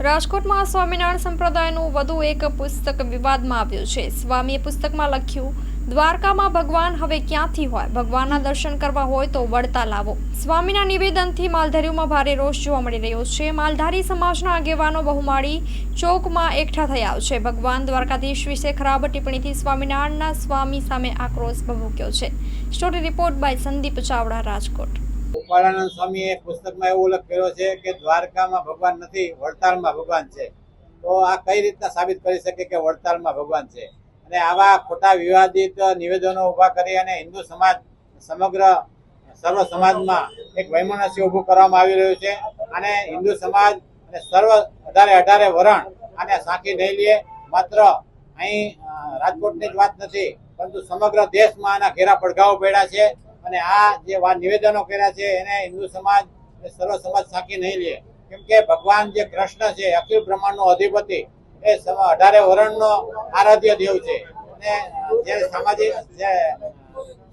રાજકોટમાં સ્વામિનારાયણ સંપ્રદાયનું વધુ એક પુસ્તક વિવાદમાં આવ્યું છે. સ્વામીએ પુસ્તકમાં લખ્યું, દ્વારકામાં ભગવાન હવે ક્યાંથી હોય? ભગવાનના દર્શન કરવા હોય તો વળતા લાવો. સ્વામીના નિવેદનથી માલધારીઓમાં ભારે રોષ જોવા મળી રહ્યો છે. માલધારી સમાજના આગેવાનો બહુમાળી ચોકમાં એકઠા થયા છે. ભગવાન દ્વારકાધીશ વિશે ખરાબ ટિપ્પણીથી સ્વામિનારાયણના સ્વામી સામે આક્રોશ ભભૂક્યો છે. Story report by Sandeep Chavda, Rajkot. Gopalanand સ્વામીએ પુસ્તકમાં એવો ઉલ્લેખ કર્યો છે કે દ્વારકામાં ભગવાન નથી, વડતાલમાં ભગવાન છે. તો આ કઈ રીતના સાબિત કરી શકે કે વડતાલમાં ભગવાન છે? અને આવા ખોટા વિવાદિત નિવેદનો ઉભા કરી અને હિન્દુ સમાજ સમગ્ર સર્વ સમાજમાં એક વૈમનસ્ય ઊભું કરવામાં આવી રહ્યું છે. અને હિન્દુ સમાજ અને સર્વ 18 વરણ આને સાંકી નહીં લે. માત્ર અહીં રાજકોટની જ વાત નથી, પરંતુ સમગ્ર દેશમાં આના ઘેરા પડઘાઓ પડ્યા છે. અને આ જે નિવેદનો કર્યા છે એને હિન્દુ સમાજ સર્વ સમાજ સાંકી નહીં લે. કેમ કે ભગવાન જે કૃષ્ણ છે, અખિલ બ્રહ્માંડનો અધિપતિ, એ 18 વરણનો આરાધ્ય દેવ છે. અને જે સામાજિક જે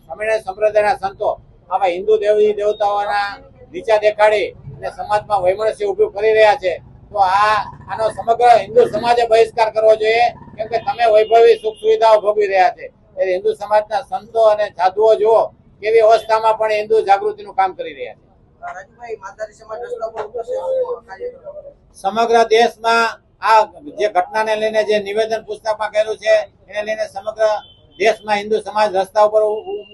સ્વામિનારાયણ સંપ્રદાયના સંતો આવા હિન્દુ દેવી દેવતાઓના નીચા દેખાડી અને સમાજમાં વૈમનસ્ય ઊભું કરી રહ્યા છે, તો આનો સમગ્ર હિન્દુ સમાજે બહિષ્કાર કરવો જોઈએ. કેમ કે તમે વૈભવી સુખ સુવિધાઓ ભોગવી રહ્યા છે. એટલે હિન્દુ સમાજના સંતો અને સાધુઓ જુઓ કેવી અવસ્થામાં પણ હિન્દુ જાગૃતિનું કામ કરી રહ્યા છે. સમગ્ર દેશમાં આ જે ઘટનાને લઈને જે નિવેદન પુસ્તકમાં કરેલું છે એને લઈને સમગ્ર દેશમાં હિન્દુ સમાજ રસ્તા ઉપર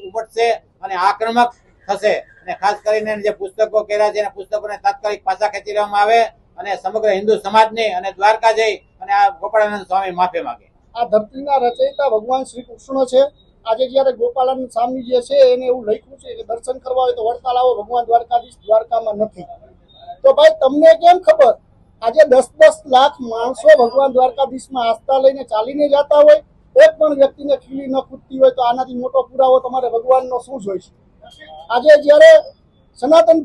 ઉપડશે અને આક્રમક થશે. અને ખાસ કરીને જે પુસ્તકો કર્યા છે એના પુસ્તકોને તાત્કાલિક પાછા ખેંચી લેવામાં આવે અને સમગ્ર હિન્દુ સમાજની અને દ્વારકા જઈ અને આ ગોપાળાનંદ સ્વામી માફી માંગે. આ ધરતીના રચયિતા ભગવાન શ્રી કૃષ્ણ છે. આજે જયારે ગોપાળાનંદ સ્વામી જે છે એને એવું લખ્યું છે કે દર્શન કરવા હોય તો વડતાલ આવો, ભગવાન દ્વારકાધીશ દ્વારકામાં નથી. તો ભાઈ તમને કેમ ખબર? આજે 10-10 લાખ માણસો ભગવાન દ્વારકાધીશમાં આસ્થા લઈને ચાલીને જતા હોય, એક પણ વ્યક્તિને ખીલી ન ખૂટતી હોય, તો આનાથી મોટો પુરાવો તમારે ભગવાનનો શું જોઈશે? આજે જયારે સનાતન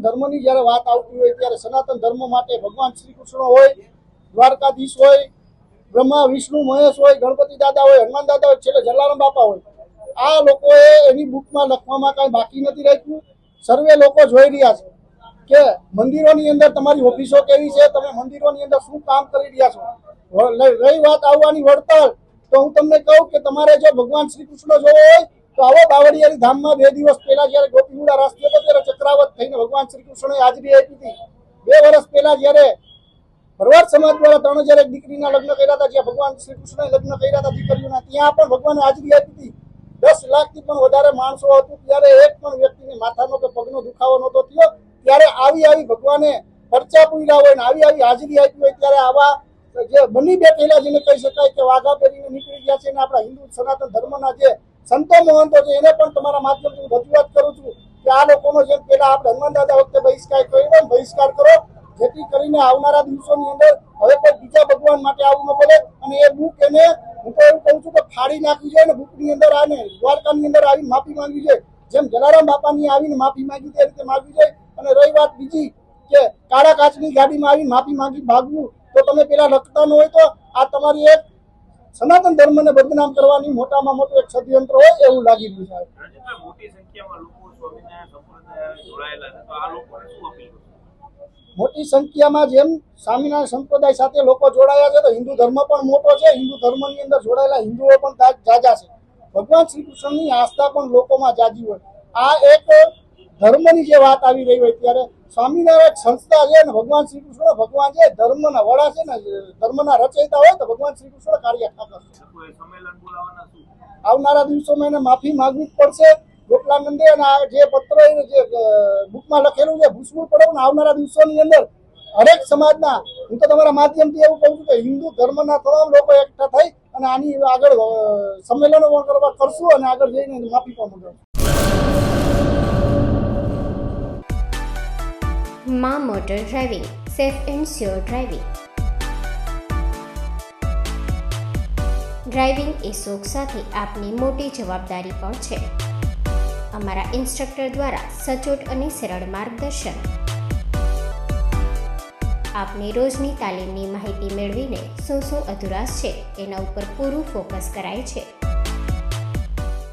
ધર્મની જયારે વાત આવતી હોય ત્યારે સનાતન ધર્મ માટે ભગવાન શ્રી કૃષ્ણ હોય, દ્વારકાધીશ હોય, બ્રહ્મા વિષ્ણુ મહેશ હોય, ગણપતિ દાદા હોય, હનુમાન દાદા હોય, છેલ્લે જલારામ બાપા હોય, આ લોકોએ એની બુકમાં લખવામાં કઈ બાકી નથી રાખ્યું. સર્વે લોકો જોઈ રહ્યા છે કે મંદિરોની અંદર તમારી ઓફિસો કેવી છે, તમે મંદિરોની અંદર શું કામ કરી રહ્યા છો. રહી વાત આવવાની વડતાલ, તો હું તમને કહું કે તમારે જો ભગવાન શ્રી કૃષ્ણ જોવો હોય તો આવો બાવળિયારી ધામમાં 2 દિવસ પહેલા જયારે ગોપીપુરા રાસ્તે હતો ત્યારે ચક્રાવત થઈને ભગવાન શ્રી કૃષ્ણએ હાજરી આપી હતી. 2 વર્ષ પહેલા જયારે ભરવાડ સમાજ દ્વારા 3000 એક દીકરીના લગ્ન કર્યા હતા, જ્યાં ભગવાન શ્રી કૃષ્ણએ લગ્ન કર્યા હતા દીકરીઓના, ત્યાં પણ ભગવાને હાજરી આપી હતી. 10 લાખથી પણ વધારે માણસો હતું, ત્યારે એક પણ વ્યક્તિને માથાનો કે પગનો દુખાવો નહોતો થયો. ત્યારે આવી ભગવાને પરચા પૂર્યા હોય ને આવી હાજરી આપી હોય, ત્યારે આવા જે બની બેઠેલા જેને કહી શકાય કે વાઘા પહેરીને નીકળી ગયા છે, અને આપણા હિન્દુ સનાતન ધર્મના જે સંતો મહંતો છે એને પણ તમારા માધ્યમથી રજૂઆત કરું છું કે આ લોકોનો જેમ પેલા આપણે હનુમાન દાદા વખતે બહિષ્કાર કર્યો, બહિષ્કાર કરો, જેથી કરીને આવનારા દિવસોની અંદર હવે કોઈ બીજા ભગવાન માટે આવું ન પડે. અને એ બુક એને હું તો એવું કહું છું કે ફાડી નાખવી જોઈએ ને બુકની અંદર આને દ્વારકાની અંદર આવીને માફી માંગવી જોઈએ. જેમ જલારામ બાપાની આવીને માફી માંગી તે રીતે માંગવી જોઈએ. અને રહી વાત બીજી કે કાળા કાચની ગાડીમાં આવીને માફી માંગી ભાગવું, તો તમે પેલા લખતા ન હોય તો આ તમારી એક સનાતન ધર્મને બદનામ કરવાની મોટામાં મોટું એક ષડયંત્ર હોય એવું લાગી રહ્યું છે. મોટી સંખ્યામાં જેમ સ્વામિનારાયણ સંપ્રદાય સાથે લોકો જોડાયા છે, તો હિન્દુ ધર્મ પણ મોટો છે. હિન્દુ ધર્મની અંદર જોડાયેલા હિન્દુઓ પણ જાજા છે. ભગવાન શ્રી કૃષ્ણની આસ્થા પણ લોકોમાં જાજી હોય. આ એક ધર્મની જે વાત આવી રહી હોય ત્યારે સ્વામિનારાયણ સંસ્થા છે ને ભગવાન શ્રી કૃષ્ણ ભગવાન છે, ધર્મના વડા છે ને ધર્મના રચયિતા હોય તો ભગવાન શ્રી કૃષ્ણ કાર્ય કરશે. આવનારા દિવસોમાં એને માફી માંગવી જ પડશે. ગોપાળાનંદે અને આ જે પત્ર જે બુકમાં લખેલું છે ભૂસવું પડે. ને આવનારા દિવસોની અંદર હરેક સમાજના, હું તો તમારા માધ્યમથી એવું કહું છું કે હિન્દુ ધર્મના તમામ લોકો એકઠા થઈ અને આની આગળ સંમેલનો પણ કરશું અને આગળ જઈને માફી પણ માંગશું. માં motor driving, safe and sure driving. Driving એ શોખ સાથે આપની મોટી જવાબદારી પણ છે. અમારા ઇન્સ્ટ્રક્ટર દ્વારા સચોટ અને સરળ માર્ગદર્શન. આપની રોજની તાલીમની માહિતી મેળવીને શું અધુરાશ છે એના ઉપર પૂરું ફોકસ કરાય છે.